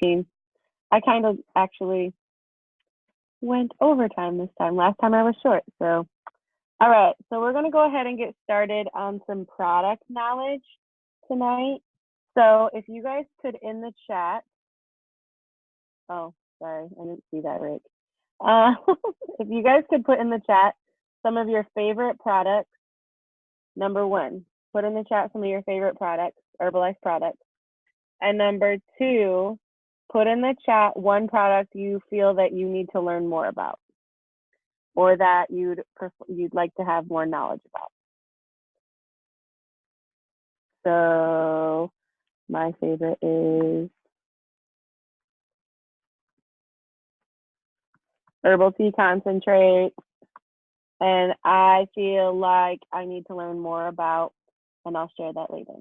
team. I kind of actually went overtime this time. Last time I was short. So, all right. So we're going to go ahead and get started on some product knowledge tonight. So if you guys could in the chat, oh, sorry, I didn't see that, Rick. If you guys could put in the chat some of your favorite products, number one, put in the chat some of your favorite products, Herbalife products. And number two, put in the chat one product you feel that you need to learn more about or that you'd like to have more knowledge about. So my favorite is herbal tea concentrate. And I feel like I need to learn more about, and I'll share that later.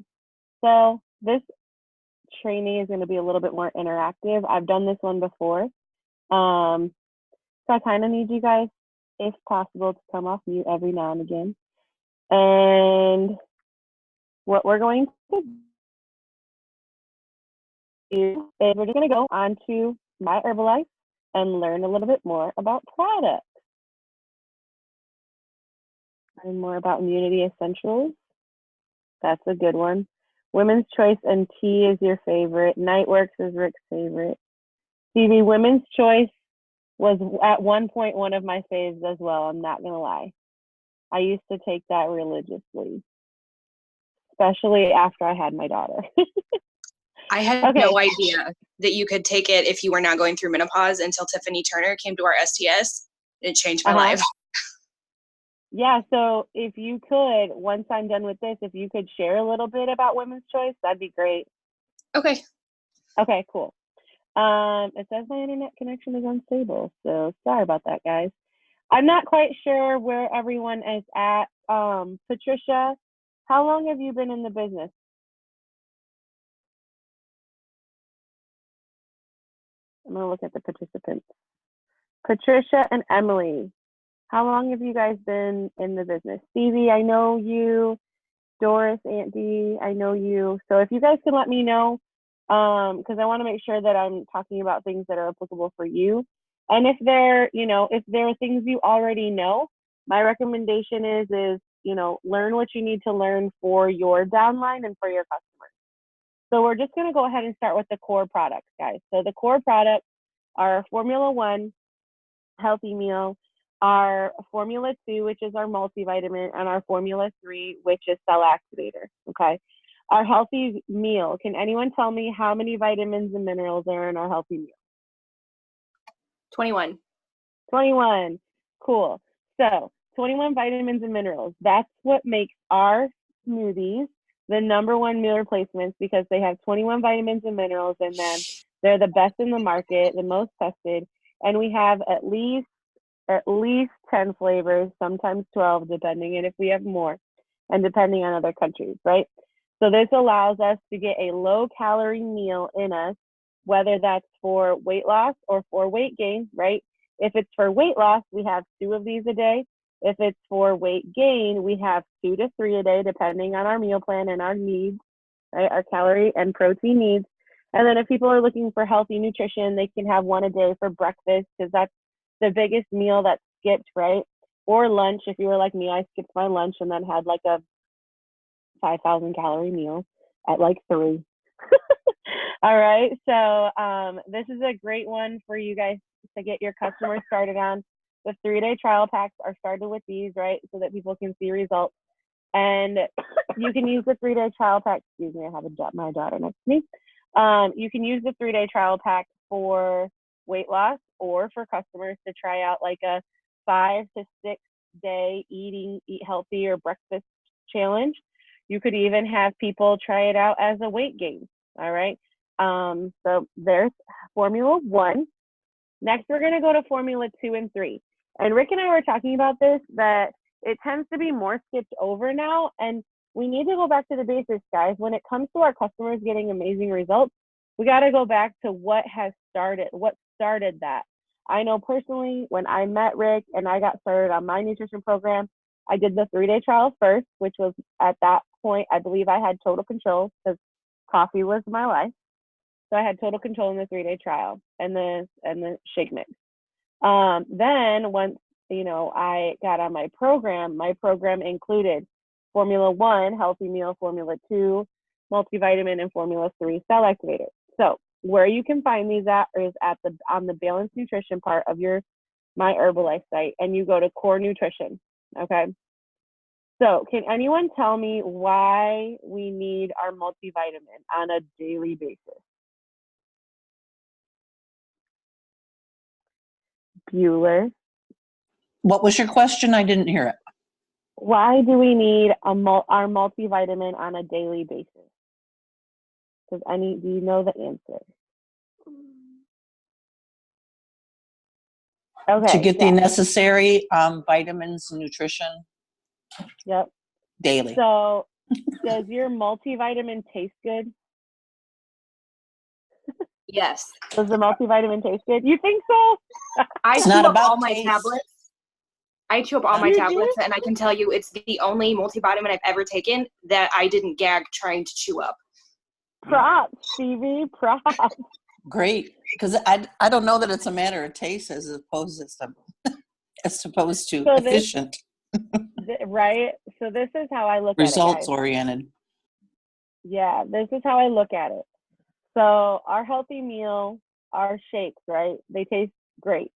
So this training is going to be a little bit more interactive. I've done this one before. So I kind of need you guys, if possible, to come off mute every now and again. And what we're going to do is we're just going to go on to My Herbalife and learn a little bit more about products. Learn more about Immunity Essentials. That's a good one. Women's Choice and Tea is your favorite. Nightworks is Rick's favorite. Stevie, Women's Choice was at one point one of my faves as well. I'm not going to lie. I used to take that religiously, especially after I had my daughter. I had no idea that you could take it if you were not going through menopause until Tiffany Turner came to our STS. It changed my life. Yeah, so if you could, once I'm done with this, if you could share a little bit about Women's Choice, that'd be great. Okay. Okay, cool. It says my internet connection is unstable, so sorry about that, guys. I'm not quite sure where everyone is at. Patricia, how long have you been in the business? I'm going to look at the participants. Patricia and Emily, how long have you guys been in the business? Stevie, I know you. Doris, Aunt D, I know you. So if you guys can let me know, because I want to make sure that I'm talking about things that are applicable for you. And if if there are things you already know, my recommendation is, learn what you need to learn for your downline and for your customers. So we're just going to go ahead and start with the core products, guys. So the core products are Formula One, Healthy Meal, our Formula 2, which is our multivitamin, and our Formula 3, which is Cell Activator, okay? Our Healthy Meal, can anyone tell me how many vitamins and minerals are in our Healthy Meal? 21. 21, cool. So 21 vitamins and minerals. That's what makes our smoothies the number one meal replacements, because they have 21 vitamins and minerals in them. They're the best in the market, the most tested, and we have at least 10 flavors, sometimes 12, depending, and if we have more, and depending on other countries, right? So this allows us to get a low-calorie meal in us, whether that's for weight loss or for weight gain, right? If it's for weight loss, we have 2 of these a day. If it's for weight gain, we have 2 to 3 a day, depending on our meal plan and our needs, right? Our calorie and protein needs. And then if people are looking for healthy nutrition, they can have 1 a day for breakfast, because that's the biggest meal that's skipped, right? Or lunch. If you were like me, I skipped my lunch and then had like a 5,000 calorie meal at like 3. All right. So this is a great one for you guys to get your customers started on. The 3-day trial packs are started with these, right? So that people can see results. And you can use the 3-day trial pack. Excuse me, I have my daughter next to me. You can use the 3-day trial pack for weight loss, or for customers to try out like a 5 to 6 day eat healthy or breakfast challenge. You could even have people try it out as a weight gain. All right. So there's Formula 1. Next, we're going to go to Formula 2 and 3. And Rick and I were talking about this, that it tends to be more skipped over now. And we need to go back to the basics, guys. When it comes to our customers getting amazing results, we got to go back to what started that. I know personally, when I met Rick and I got started on my nutrition program, I did the 3-day trial first, which was at that point, I believe I had total control because coffee was my life. So I had total control in the 3-day trial and the shake mix. Then once, I got on my program included Formula 1, Healthy Meal, Formula 2, multivitamin, and Formula 3 cell activator. So where you can find these at is on the balanced nutrition part of your My Herbalife site, and you go to core nutrition. Okay. So can anyone tell me why we need our multivitamin on a daily basis? Bueller. What was your question? I didn't hear it. Why do we need our multivitamin on a daily basis? Do you know the answer? Okay. To get the necessary vitamins and nutrition. Yep. Daily. So does your multivitamin taste good? Yes. Does the multivitamin taste good? You think so? I chew up all my tablets. I chew up all my tablets, and I can tell you it's the only multivitamin I've ever taken that I didn't gag trying to chew up. Props, Stevie, props. Great, because I don't know that it's a matter of taste as opposed to efficient. Right? So this is how I look at it, results guys. Oriented. Yeah, this is how I look at it. So our healthy meal, our shakes, right? They taste great.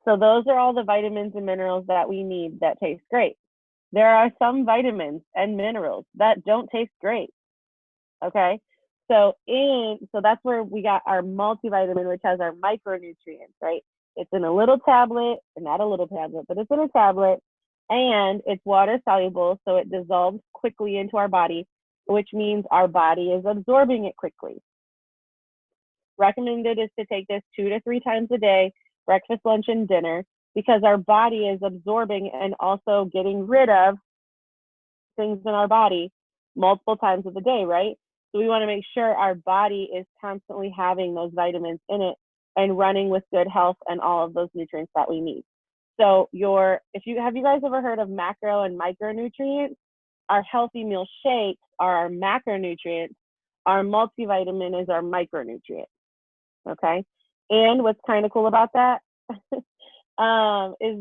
So those are all the vitamins and minerals that we need that taste great. There are some vitamins and minerals that don't taste great. Okay. So that's where we got our multivitamin, which has our micronutrients, right? It's in a little tablet, and not a little tablet, but it's in a tablet, and it's water soluble, so it dissolves quickly into our body, which means our body is absorbing it quickly. Recommended is to take this 2 to 3 times a day, breakfast, lunch, and dinner, because our body is absorbing and also getting rid of things in our body multiple times of the day, right? So we want to make sure our body is constantly having those vitamins in it and running with good health and all of those nutrients that we need. So have you guys ever heard of macro and micronutrients? Our healthy meal shakes are our macronutrients. Our multivitamin is our micronutrient. Okay. And what's kind of cool about that is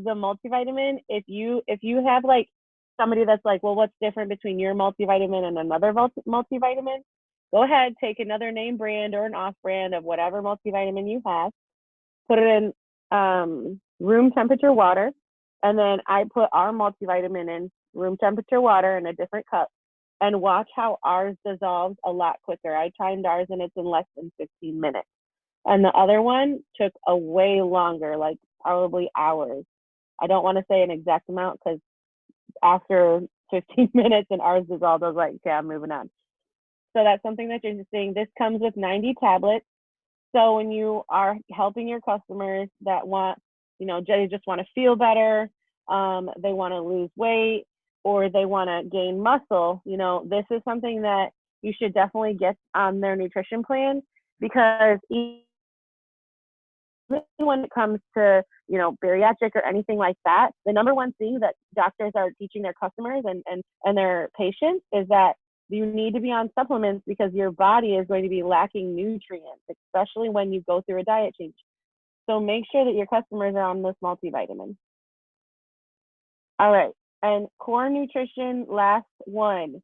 the multivitamin. If you have like somebody that's like, well, what's different between your multivitamin and another multivitamin? Go ahead, take another name brand or an off brand of whatever multivitamin you have, put it in room temperature water, and then I put our multivitamin in room temperature water in a different cup, and watch how ours dissolves a lot quicker. I timed ours and it's in less than 15 minutes. And the other one took a way longer, like probably hours. I don't want to say an exact amount because after 15 minutes and ours dissolved, I was like, okay, I'm moving on. So that's something that's interesting. This comes with 90 tablets. So when you are helping your customers that want, they just want to feel better, they want to lose weight, or they want to gain muscle, this is something that you should definitely get on their nutrition plan, because even when it comes to, bariatric or anything like that, the number one thing that doctors are teaching their customers and their patients is that you need to be on supplements because your body is going to be lacking nutrients, especially when you go through a diet change. So make sure that your customers are on this multivitamin. All right. And core nutrition, last one,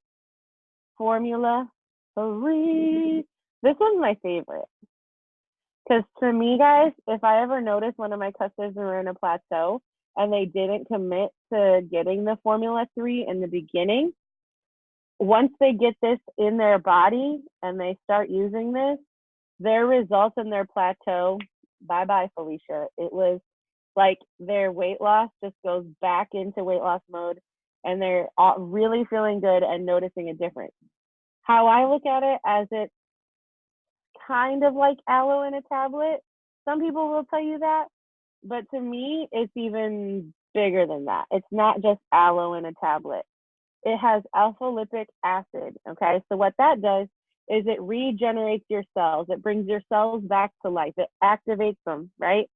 Formula 3. This one's my favorite. Because to me, guys, if I ever notice one of my customers were in a plateau and they didn't commit to getting the Formula 3 in the beginning, once they get this in their body and they start using this, their results in their plateau, bye-bye, Felicia. It was like their weight loss just goes back into weight loss mode, and they're really feeling good and noticing a difference. How I look at it, as it's kind of like aloe in a tablet. Some people will tell you that, but to me, it's even bigger than that. It's not just aloe in a tablet. It has alpha lipoic acid, okay? So what that does is it regenerates your cells. It brings your cells back to life. It activates them, right?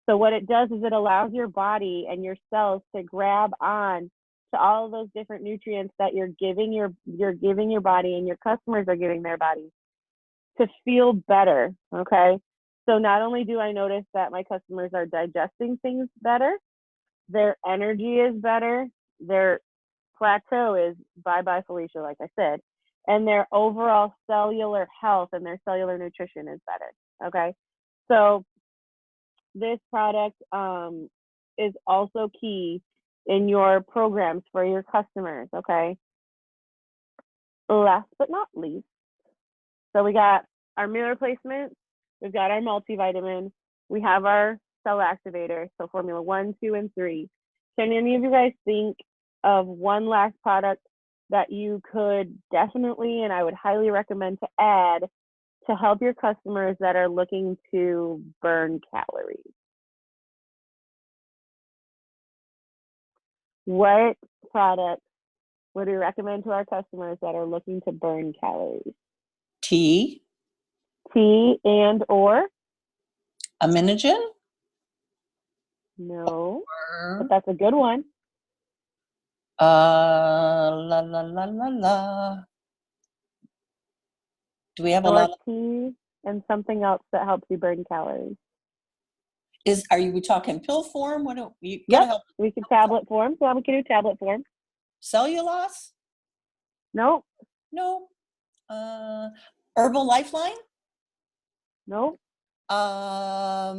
So what it does is it allows your body and your cells to grab on to all of those different nutrients that you're giving your body and your customers are giving their body. to feel better, okay? So not only do I notice that my customers are digesting things better, their energy is better, their plateau is bye-bye Felicia, like I said, and their overall cellular health and their cellular nutrition is better, okay? So this product is also key in your programs for your customers, okay? Last but not least, so we got our meal replacement, we've got our multivitamin, we have our cell activator, so formula 1, 2, and 3. Can any of you guys think of one last product that you could definitely, and I would highly recommend to add to help your customers that are looking to burn calories? What products would we recommend to our customers that are looking to burn calories? Tea. Tea and or? Aminogen? No, but that's a good one. La la la la la. Do we have a lot of tea and something else that helps you burn calories? Are you talking pill form? What do you gotta help? We can tablet form. Yeah, we can do tablet form. Cellulose? Nope. No. Herbal Lifeline? Nope. I'll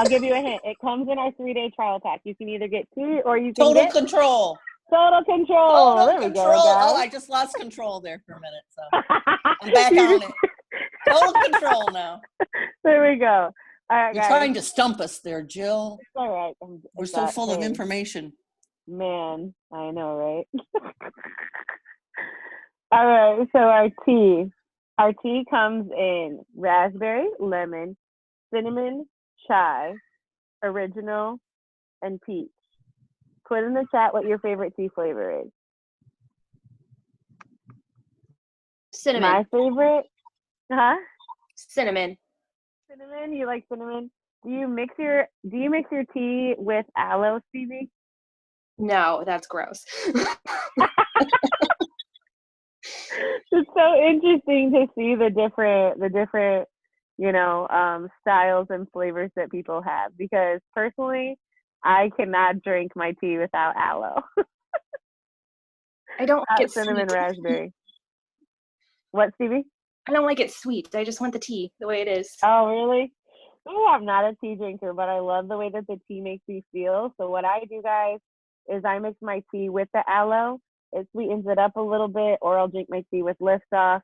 give you a hint. It comes in our 3-day trial pack. You can either get tea or you can Total get Control. Total Control. Total there we Control. go, guys. Oh, I just lost control there for a minute, so I'm back on it. Total Control now. There we go. All right, You're guys. trying to stump us there, Jill. It's all right. We're so full of information. Man, I know, right? All right, so our tea. Our tea comes in raspberry, lemon, cinnamon, chai, original, and peach. Put in the chat what your favorite tea flavor is. Cinnamon. My favorite? Huh? Cinnamon. Cinnamon? You like cinnamon? Do you mix your tea with aloe, Stevie? No, that's gross. It's so interesting to see the different, styles and flavors that people have, because personally, I cannot drink my tea without aloe. I don't get cinnamon sweet. Raspberry. What, Stevie? I don't like it sweet. I just want the tea the way it is. Oh, really? Oh, I'm not a tea drinker, but I love the way that the tea makes me feel. So what I do, guys, is I mix my tea with the aloe. It sweetens it up a little bit, or I'll drink my tea with Liftoff.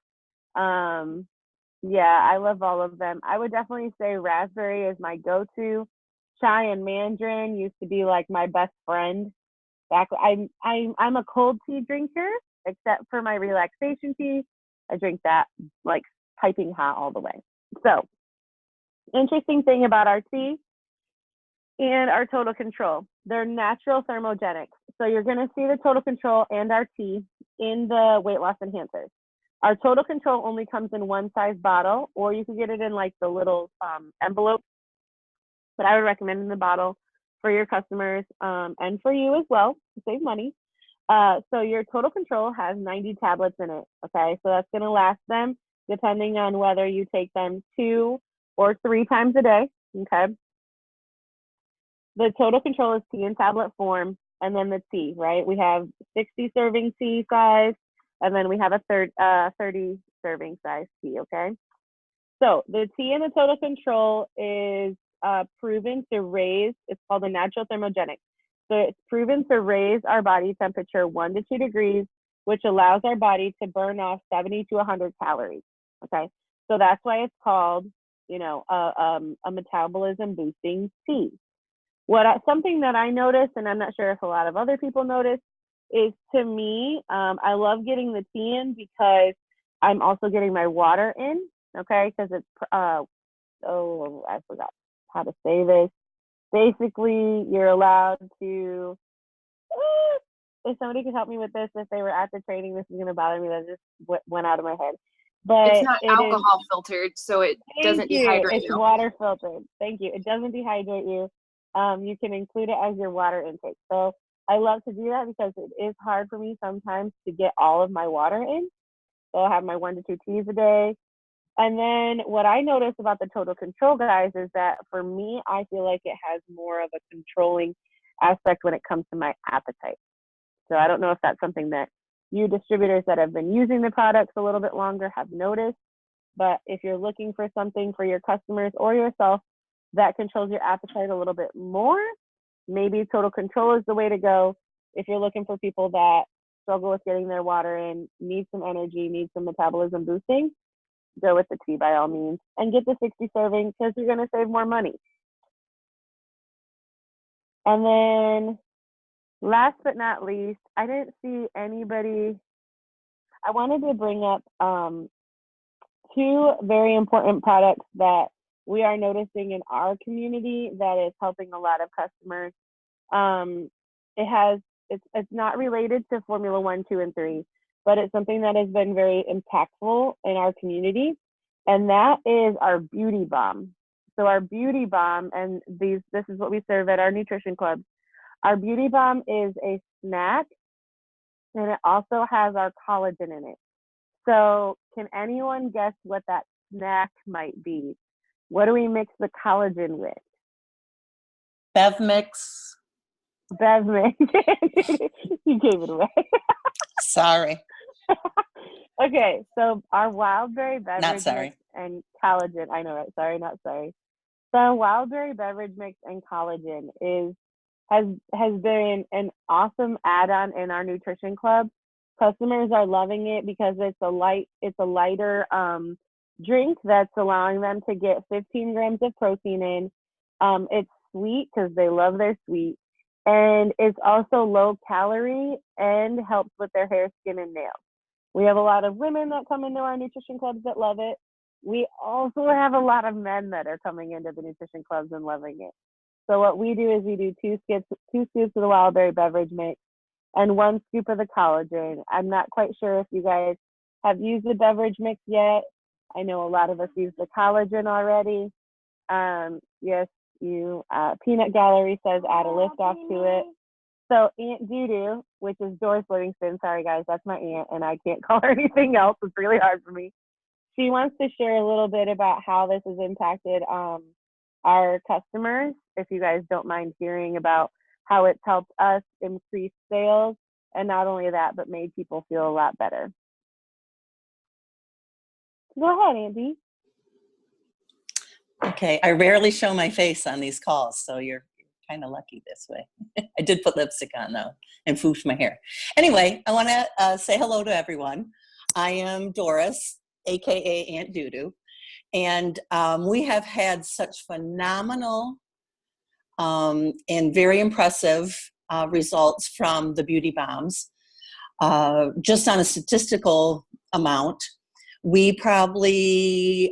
Yeah, I love all of them. I would definitely say raspberry is my go-to. Chai and mandarin used to be like my best friend. I'm a cold tea drinker, except for my relaxation tea. I drink that like piping hot all the way. So, interesting thing about our tea and our Total Control, they're natural thermogenics. So you're going to see the Total Control and our tea in the weight loss enhancers. Our Total Control only comes in one size bottle, or you can get it in like the little envelope. But I would recommend in the bottle for your customers and for you as well to save money. So your Total Control has 90 tablets in it. Okay, so that's going to last them depending on whether you take them 2 or 3 times a day. Okay. The Total Control is tea in tablet form, and then the tea, right? We have 60 serving tea size, and then we have a 30 serving size tea, okay? So the tea in the Total Control is proven to raise, it's called a natural thermogenic. So it's proven to raise our body temperature 1 to 2 degrees, which allows our body to burn off 70 to 100 calories, okay? So that's why it's called, a metabolism boosting tea. Something that I noticed, and I'm not sure if a lot of other people notice, is to me, I love getting the tea in because I'm also getting my water in, okay? Because it's, I forgot how to say this. Basically, you're allowed to, if somebody could help me with this, if they were at the training, this is going to bother me, that just went out of my head. But it's not alcohol filtered, so it doesn't dehydrate you. It's water filtered. Thank you. It doesn't dehydrate you. You can include it as your water intake. So I love to do that because it is hard for me sometimes to get all of my water in. So I'll have my 1 to 2 teas a day. And then what I notice about the Total Control, guys, is that for me, I feel like it has more of a controlling aspect when it comes to my appetite. So I don't know if that's something that you distributors that have been using the products a little bit longer have noticed, but if you're looking for something for your customers or yourself that controls your appetite a little bit more, maybe Total Control is the way to go. If you're looking for people that struggle with getting their water in, need some energy, need some metabolism boosting, go with the tea by all means, and get the 60 serving because you're going to save more money. And then last but not least, I didn't see anybody. I wanted to bring up 2 very important products that we are noticing in our community that is helping a lot of customers. It's not related to Formula 1, 2, and 3, but it's something that has been very impactful in our community, and that is our Beauty Bomb. So our Beauty Bomb, and this is what we serve at our nutrition clubs. Our Beauty Bomb is a snack, and it also has our collagen in it. So can anyone guess what that snack might be? What do we mix the collagen with? Bev mix. Bev mix. You gave it away. Sorry. Okay, so our Wildberry beverage Not sorry. mix and collagen. I know, right? Sorry, not sorry. So Wildberry beverage mix and collagen has been an awesome add-on in our nutrition club. Customers are loving it because it's a lighter drink that's allowing them to get 15 grams of protein in. It's sweet because they love their sweet, and it's also low calorie and helps with their hair, skin, and nails. We have a lot of women that come into our nutrition clubs that love it. We also have a lot of men that are coming into the nutrition clubs and loving it. So what we do is we do 2 scoops of the Wildberry beverage mix and 1 scoop of the collagen. I'm not quite sure if you guys have used the beverage mix yet. I know a lot of us use the collagen already. Yes, you. Peanut Gallery says add a lift off to it. So Aunt Dudu, which is Doris Livingston, sorry guys, that's my aunt, and I can't call her anything else. It's really hard for me. She wants to share a little bit about how this has impacted our customers, if you guys don't mind hearing about how it's helped us increase sales, and not only that, but made people feel a lot better. Go ahead, Andy. Okay, I rarely show my face on these calls, so you're kind of lucky this way. I did put lipstick on though and foofed my hair. Anyway, I want to say hello to everyone. I am Doris, aka Aunt Dudu, and we have had such phenomenal and very impressive results from the Beauty Bombs. Just on a statistical amount, we probably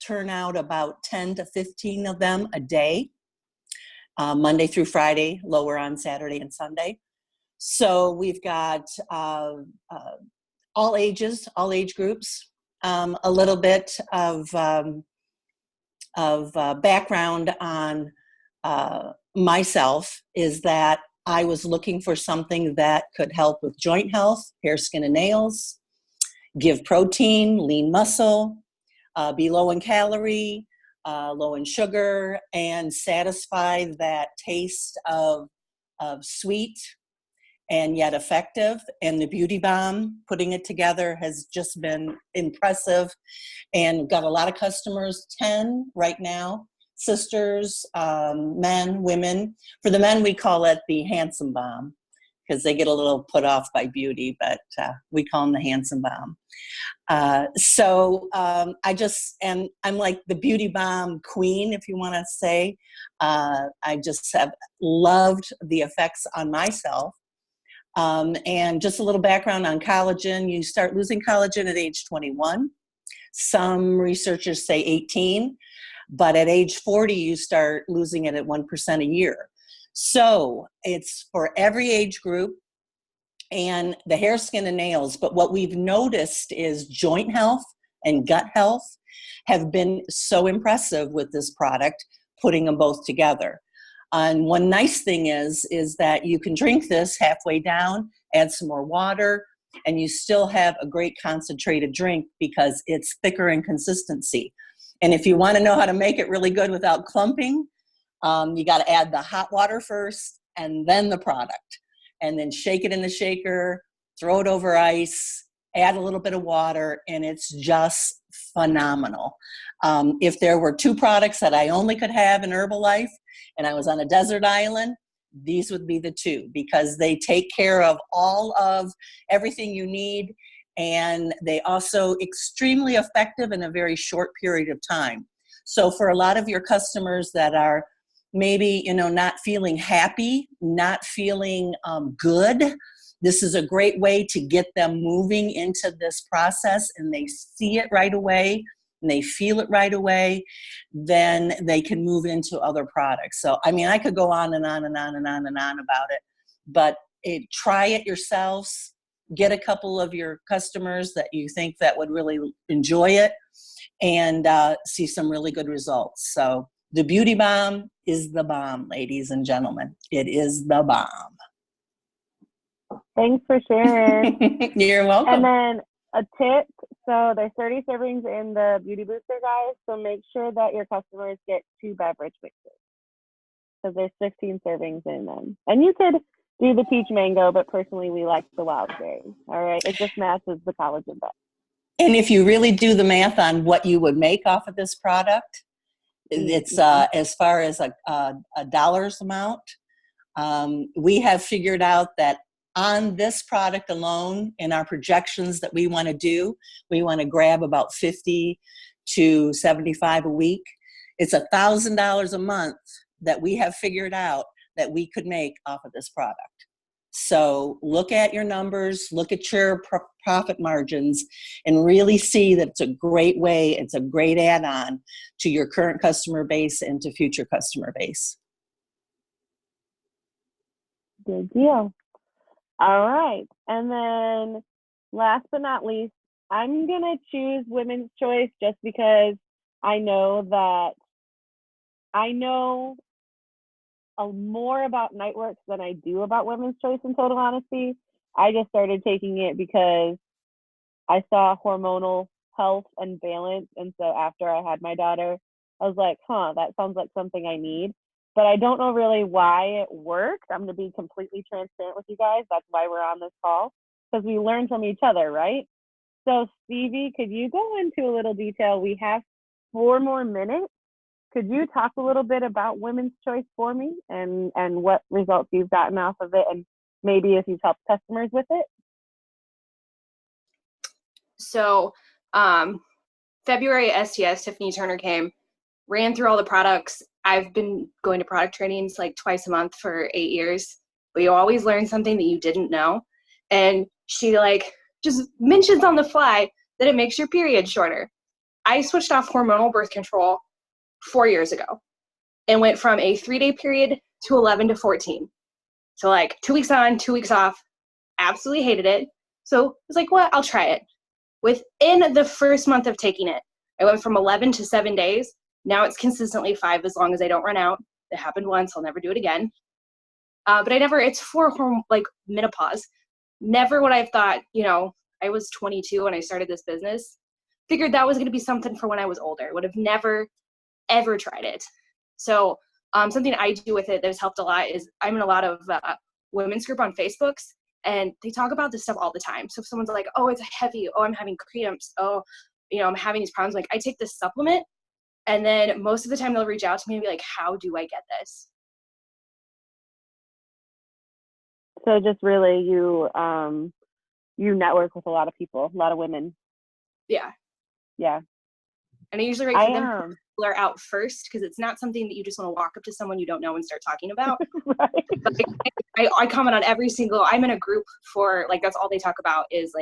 turn out about 10 to 15 of them a day, Monday through Friday, lower on Saturday and Sunday. So we've got all ages, all age groups, a little bit of background on myself is that I was looking for something that could help with joint health, hair, skin, and nails, give protein, lean muscle, be low in calorie, low in sugar, and satisfy that taste of sweet and yet effective. And the Beauty Bomb, putting it together, has just been impressive and got a lot of customers, 10 right now, sisters, men, women. For the men, we call it the Handsome Bomb because they get a little put off by beauty, but we call them the Handsome Bomb. I'm like the Beauty Bomb queen, if you want to say. I just have loved the effects on myself. And just a little background on collagen. You start losing collagen at age 21. Some researchers say 18, but at age 40, you start losing it at 1% a year. So it's for every age group and the hair, skin, and nails. But what we've noticed is joint health and gut health have been so impressive with this product, putting them both together. And one nice thing is that you can drink this halfway down, add some more water, and you still have a great concentrated drink because it's thicker in consistency. And if you want to know how to make it really good without clumping, you got to add the hot water first and then the product, and then shake it in the shaker, throw it over ice, add a little bit of water, and it's just phenomenal. If there were 2 products that I only could have in Herbalife and I was on a desert island, these would be the 2, because they take care of all of everything you need, and they also extremely effective in a very short period of time. So for a lot of your customers that are maybe, not feeling happy, not feeling good, this is a great way to get them moving into this process, and they see it right away and they feel it right away, then they can move into other products. So, I could go on and on and on and on and on about it, but try it yourselves. Get a couple of your customers that you think that would really enjoy it, and see some really good results. So the Beauty Bomb is the bomb, ladies and gentlemen. It is the bomb. Thanks for sharing. You're welcome. And then a tip, so there's 30 servings in the Beauty Booster, guys, so make sure that your customers get 2 beverage mixes, because there's 15 servings in them. And you could do the peach mango, but personally we like the wild berry. All right, it just matches the collagen best. And if you really do the math on what you would make off of this product, it's as far as a dollars amount, we have figured out that on this product alone, in our projections that we want to do, we want to grab about 50 to 75 a week. It's $1,000 a month that we have figured out that we could make off of this product. So look at your numbers, look at your profit margins, and really see that it's a great way, it's a great add-on to your current customer base and to future customer base. Good deal. All right. And then last but not least, I'm going to choose Women's Choice just because I know more about Nightworks than I do about Women's Choice, in total honesty. I just started taking it because I saw hormonal health and balance. And so after I had my daughter, I was like, that sounds like something I need. But I don't know really why it works. I'm going to be completely transparent with you guys. That's why we're on this call, because we learn from each other, right? So Stevie, could you go into a little detail? We have 4 more minutes. Could you talk a little bit about Women's Choice for me and what results you've gotten off of it, and maybe if you've helped customers with it? So February STS, Tiffany Turner came, ran through all the products. I've been going to product trainings like twice a month for 8 years, but you always learn something that you didn't know. And she just mentions on the fly that it makes your period shorter. I switched off hormonal birth control 4 years ago and went from a 3-day period to 11 to 14. So 2 weeks on, 2 weeks off. Absolutely hated it. So I was like, well, I'll try it. Within the first month of taking it, I went from 11 to 7 days. Now it's consistently 5 as long as I don't run out. It happened once. I'll never do it again. But it's for menopause. Never would I have thought, I was 22 when I started this business. Figured that was going to be something for when I was older. Would have never, ever tried it. So something I do with it that has helped a lot is I'm in a lot of women's group on Facebooks, and they talk about this stuff all the time. So if someone's like, oh, it's heavy. Oh, I'm having cramps. Oh, I'm having these problems. I take this supplement. And then most of the time they'll reach out to me and be like, how do I get this? So just really you network with a lot of people, a lot of women. Yeah. Yeah. And I usually write for them who are out first, because it's not something that you just want to walk up to someone you don't know and start talking about. Right. I comment on every single, I'm in a group for that's all they talk about is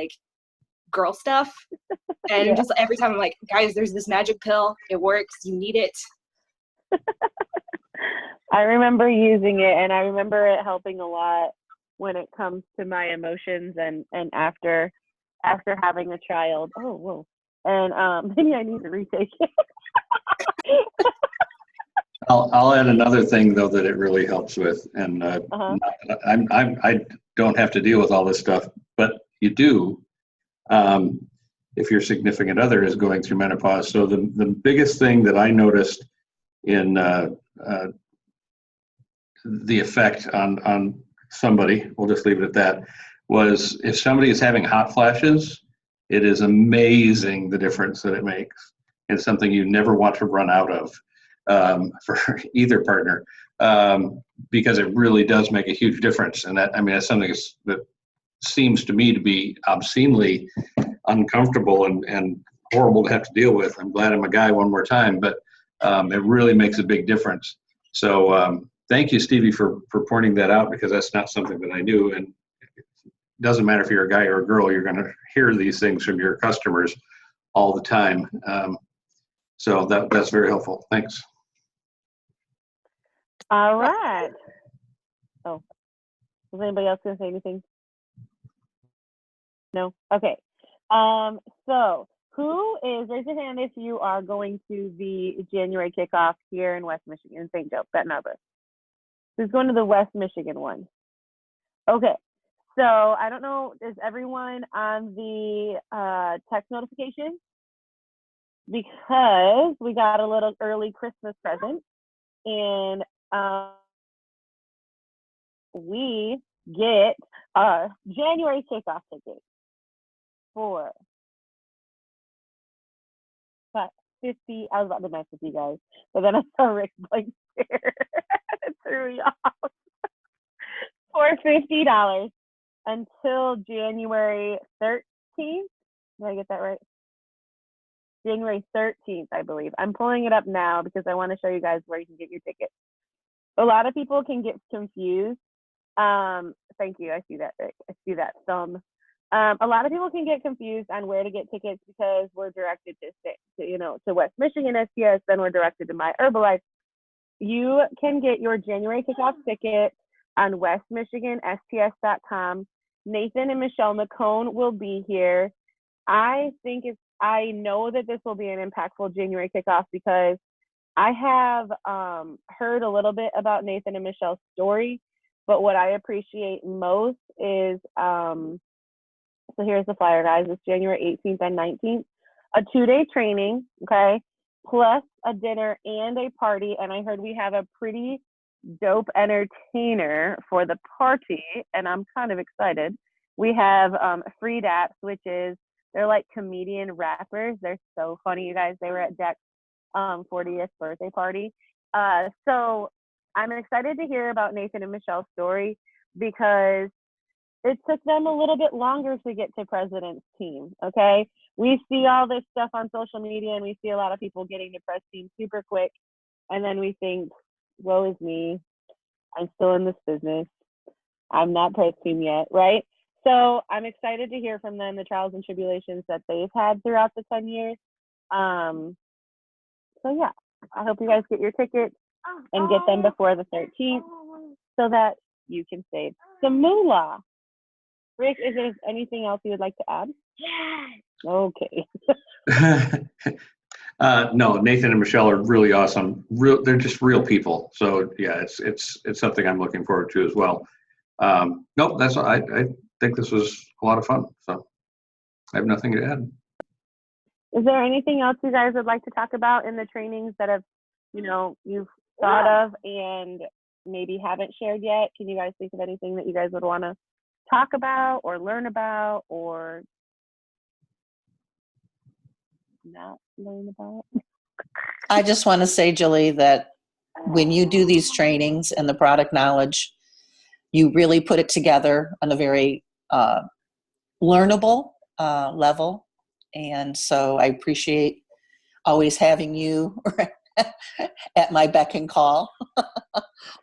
girl stuff. And just every time I'm like, guys, there's this magic pill. It works. You need it. I remember using it, and I remember it helping a lot when it comes to my emotions and after having a child. Oh, whoa. And maybe I need to retake it. I'll add another thing though that it really helps with, and I don't have to deal with all this stuff, but you do if your significant other is going through menopause. So the biggest thing that I noticed in the effect on somebody, we'll just leave it at that, was if somebody is having hot flashes, it is amazing the difference that it makes. It's something you never want to run out of for either partner, because it really does make a huge difference. And that, I mean, that's something that seems to me to be obscenely uncomfortable and horrible to have to deal with. I'm glad I'm a guy one more time, but it really makes a big difference. So thank you, Stevie, for pointing that out, because that's not something that I knew. And it doesn't matter if you're a guy or a girl, you're going to hear these things from your customers all the time. So that's very helpful. Thanks. All right. Oh, was anybody else going to say anything? No? Okay. So who is, raise your hand if you are going to the January kickoff here in West Michigan, St. Joe, Benton Harbor. Who's going to the West Michigan one? Okay. So I don't know, is everyone on the text notification? Because we got a little early Christmas present, and we get a January kickoff ticket for $50. I was about to mess with you guys, but then I saw Rick blank stare. It threw me off. For $50 until January 13th. Did I get that right? January 13th, I believe. I'm pulling it up now because I want to show you guys where you can get your tickets. A lot of people can get confused. Thank you. I see that, Rick. I see that thumb. A lot of people can get confused on where to get tickets because we're directed to West Michigan STS, then we're directed to My Herbalife. You can get your January kickoff ticket on westmichigansts.com. Nathan and Michelle McCone will be here. I know that this will be an impactful January kickoff because I have heard a little bit about Nathan and Michelle's story, but what I appreciate most is so here's the flyer, guys. It's January 18th and 19th. A 2-day training, okay, plus a dinner and a party. And I heard we have a pretty dope entertainer for the party, and I'm kind of excited. We have Free Daps, which is, they're like comedian rappers. They're so funny, you guys. They were at Jack's 40th birthday party. So I'm excited to hear about Nathan and Michelle's story because it took them a little bit longer to get to President's Team, okay? We see all this stuff on social media and we see a lot of people getting to Pres Team super quick. And then we think, woe is me. I'm still in this business. I'm not Pres Team yet, right? So I'm excited to hear from them, the trials and tribulations that they've had throughout the 10 years. So yeah, I hope you guys get your tickets and get them before the 13th so that you can save some moolah. Rick, is there anything else you would like to add? Yes. Okay. No, Nathan and Michelle are really awesome. They're just real people. So yeah, it's something I'm looking forward to as well. No, I think this was a lot of fun. So I have nothing to add. Is there anything else you guys would like to talk about in the trainings that you've thought of and maybe haven't shared yet? Can you guys think of anything that you guys would want to talk about or learn about or not learn about? I just want to say, Julie, that when you do these trainings and the product knowledge, you really put it together on a very learnable level. And so I appreciate always having you at my beck and call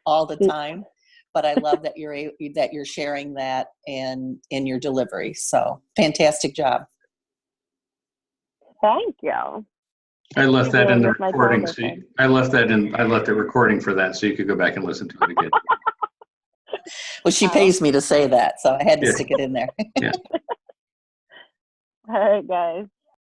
all the time. But I love that you're sharing that in your delivery. So fantastic job. Thank you. I left that in the recording. I left the recording for that so you could go back and listen to it again. Well, she pays me to say that, so I had to stick it in there. Yeah. All right, guys.